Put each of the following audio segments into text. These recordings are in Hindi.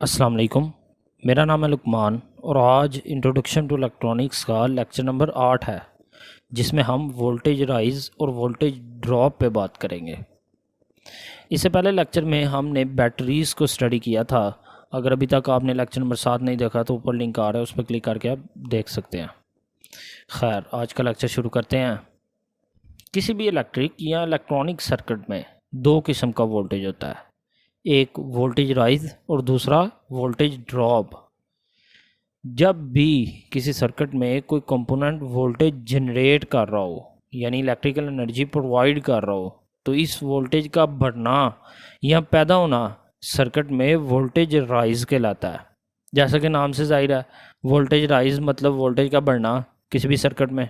अस्सलाम वालेकुम। मेरा नाम है लुकमान और आज इंट्रोडक्शन टू इलेक्ट्रॉनिक्स का लेक्चर नंबर 8 है, जिसमें हम वोल्टेज राइज और वोल्टेज ड्रॉप पे बात करेंगे। इससे पहले लेक्चर में हमने बैटरीज़ को स्टडी किया था। अगर अभी तक आपने लेक्चर नंबर 7 नहीं देखा तो ऊपर लिंक आ रहा है, उस पर क्लिक करके आप देख सकते हैं। खैर, आज का लेक्चर शुरू करते हैं। किसी भी इलेक्ट्रिक या इलेक्ट्रॉनिक सर्किट में दो किस्म का वोल्टेज होता है, एक वोल्टेज राइज और दूसरा वोल्टेज ड्रॉप। जब भी किसी सर्किट में कोई कंपोनेंट वोल्टेज जनरेट कर रहा हो, यानी इलेक्ट्रिकल एनर्जी प्रोवाइड कर रहा हो, तो इस वोल्टेज का बढ़ना या पैदा होना सर्किट में वोल्टेज राइज कहलाता है। जैसा कि नाम से जाहिर है, वोल्टेज राइज मतलब वोल्टेज का बढ़ना किसी भी सर्किट में।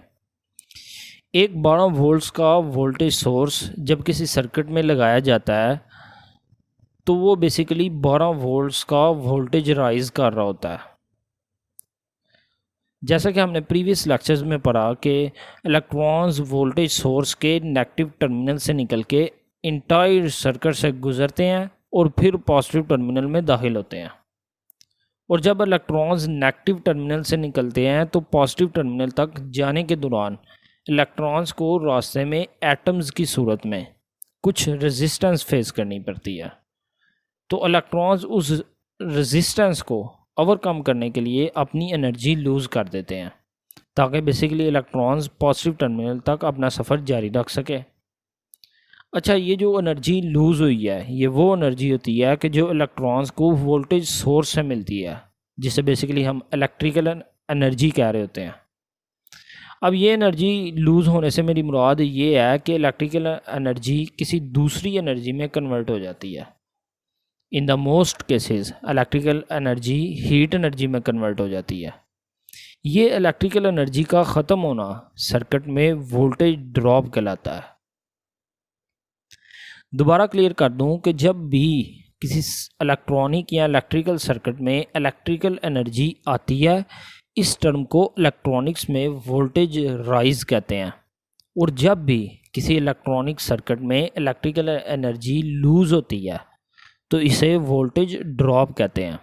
एक 12 वोल्ट्स का वोल्टेज सोर्स जब किसी सर्किट में लगाया जाता है तो वो बेसिकली 12 वोल्ट्स का वोल्टेज राइज कर रहा होता है। जैसा कि हमने प्रीवियस लेक्चर्स में पढ़ा कि इलेक्ट्रॉन्स वोल्टेज सोर्स के नेगेटिव टर्मिनल से निकल के इंटायर सर्किट से गुजरते हैं और फिर पॉजिटिव टर्मिनल में दाखिल होते हैं। और जब इलेक्ट्रॉन्स नेगेटिव टर्मिनल से निकलते हैं तो पॉजिटिव टर्मिनल तक जाने के दौरान इलेक्ट्रॉन्स को रास्ते में एटम्स की सूरत में कुछ रेजिस्टेंस फेस करनी पड़ती है। तो इलेक्ट्रॉन्स उस रेजिस्टेंस को ओवरकम करने के लिए अपनी एनर्जी लूज़ कर देते हैं, ताकि बेसिकली इलेक्ट्रॉन्स पॉजिटिव टर्मिनल तक अपना सफ़र जारी रख सके। अच्छा, ये जो एनर्जी लूज़ हुई है, ये वो एनर्जी होती है कि जो इलेक्ट्रॉन्स को वोल्टेज सोर्स से मिलती है, जिसे बेसिकली हम इलेक्ट्रिकल एनर्जी कह रहे होते हैं। अब ये एनर्जी लूज़ होने से मेरी मुराद ये है कि इलेक्ट्रिकल एनर्जी किसी दूसरी एनर्जी में कन्वर्ट हो जाती है। In the most cases electrical energy heat energy में कन्वर्ट हो जाती है। ये इलेक्ट्रिकल एनर्जी का ख़त्म होना सर्किट में वोल्टेज ड्रॉप कहलाता है। दोबारा क्लियर कर दूं कि जब भी किसी इलेक्ट्रॉनिक या इलेक्ट्रिकल सर्किट में इलेक्ट्रिकल एनर्जी आती है, इस टर्म को इलेक्ट्रॉनिक्स में वोल्टेज राइज कहते हैं। और जब भी किसी इलेक्ट्रॉनिक सर्किट में इलेक्ट्रिकल एनर्जी लूज़ होती है तो इसे वोल्टेज ड्रॉप कहते हैं।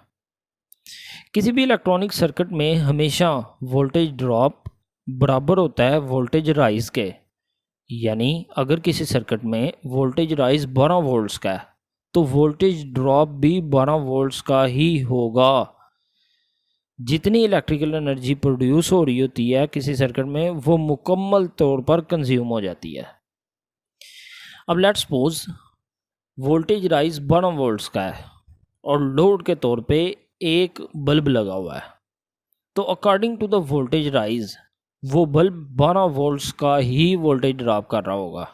किसी भी इलेक्ट्रॉनिक सर्किट में हमेशा वोल्टेज ड्रॉप बराबर होता है वोल्टेज राइज के। यानी अगर किसी सर्किट में वोल्टेज राइज 12 वोल्ट्स का है तो वोल्टेज ड्रॉप भी 12 वोल्ट्स का ही होगा। जितनी इलेक्ट्रिकल एनर्जी प्रोड्यूस हो रही होती है किसी सर्किट में, वो मुकम्मल तौर पर कंज्यूम हो जाती है। अब let's suppose voltage rise 12 volts का है और लोड के तौर पे एक बल्ब लगा हुआ है, तो according to the voltage rise वो बल्ब 12 वोल्ट्स का ही वोल्टेज ड्रॉप कर रहा होगा,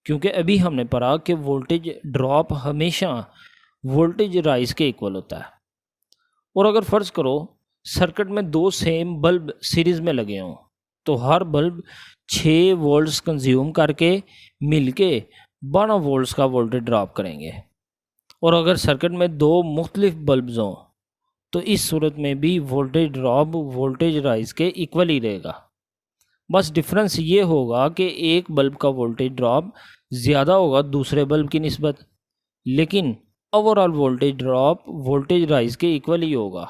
क्योंकि अभी हमने पढ़ा कि वोल्टेज ड्रॉप हमेशा वोल्टेज राइज के इक्वल होता है। और अगर फ़र्ज़ करो सर्किट में दो सेम बल्ब सीरीज़ में लगे हों तो हर बल्ब 6 वोल्ट्स कंज्यूम करके मिलके 12 वोल्ट्स का वोल्टेज ड्रॉप करेंगे। और अगर सर्किट में दो मुख्तलिफ बल्ब्स हों तो इस सूरत में भी वोल्टेज ड्रॉप वोल्टेज राइज के इक्वल ही रहेगा। बस डिफरेंस ये होगा कि एक बल्ब का वोल्टेज ड्रॉप ज़्यादा होगा दूसरे बल्ब की निस्बत, लेकिन overall voltage drop voltage rise के इक्वल ही होगा।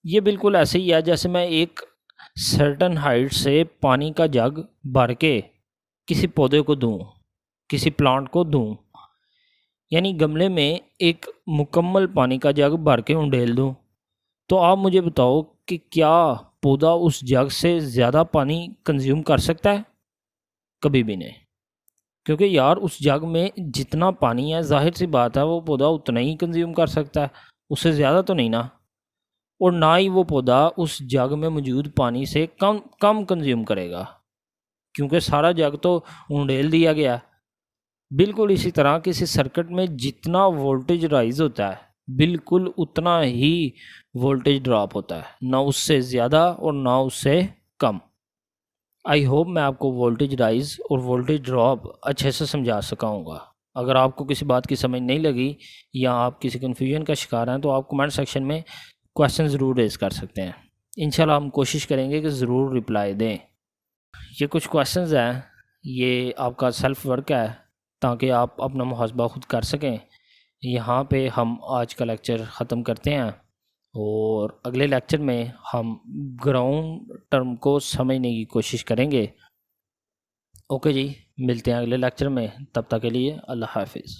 ये बिल्कुल ऐसे ही है जैसे मैं एक सर्टन हाइट से पानी का जग भर के किसी पौधे को दूं, किसी प्लांट को दूं, यानी गमले में एक मुकम्मल पानी का जग भर के उंडेल दूं, तो आप मुझे बताओ कि क्या पौधा उस जग से ज़्यादा पानी कंज्यूम कर सकता है? कभी भी नहीं, क्योंकि यार उस जग में जितना पानी है जाहिर सी बात है वो पौधा उतना ही कंज्यूम कर सकता है, उससे ज़्यादा तो नहीं ना। और ना ही वो पौधा उस जग में मौजूद पानी से कम कंज्यूम करेगा, क्योंकि सारा जग तो उंडेल दिया गया। बिल्कुल इसी तरह किसी सर्किट में जितना वोल्टेज राइज होता है बिल्कुल उतना ही वोल्टेज ड्रॉप होता है, ना उससे ज़्यादा और ना उससे कम। आई होप मैं आपको वोल्टेज राइज और वोल्टेज ड्रॉप अच्छे से समझा सका हूँगा। अगर आपको किसी बात की समझ नहीं लगी या आप किसी कन्फ्यूजन का शिकार हैं तो आप कमेंट सेक्शन में क्वेश्चन ज़रूर रेज़ कर सकते हैं। इंशाल्लाह हम कोशिश करेंगे कि ज़रूर रिप्लाई दें। ये कुछ क्वेश्चंस हैं, ये आपका सेल्फ वर्क है ताकि आप अपना मुहासबा खुद कर सकें यहाँ पे हम आज का लेक्चर ख़त्म करते हैं और अगले लेक्चर में हम ग्राउंड टर्म को समझने की कोशिश करेंगे। ओके जी, मिलते हैं अगले लेक्चर में, तब तक के लिए अल्लाह हाफिज़।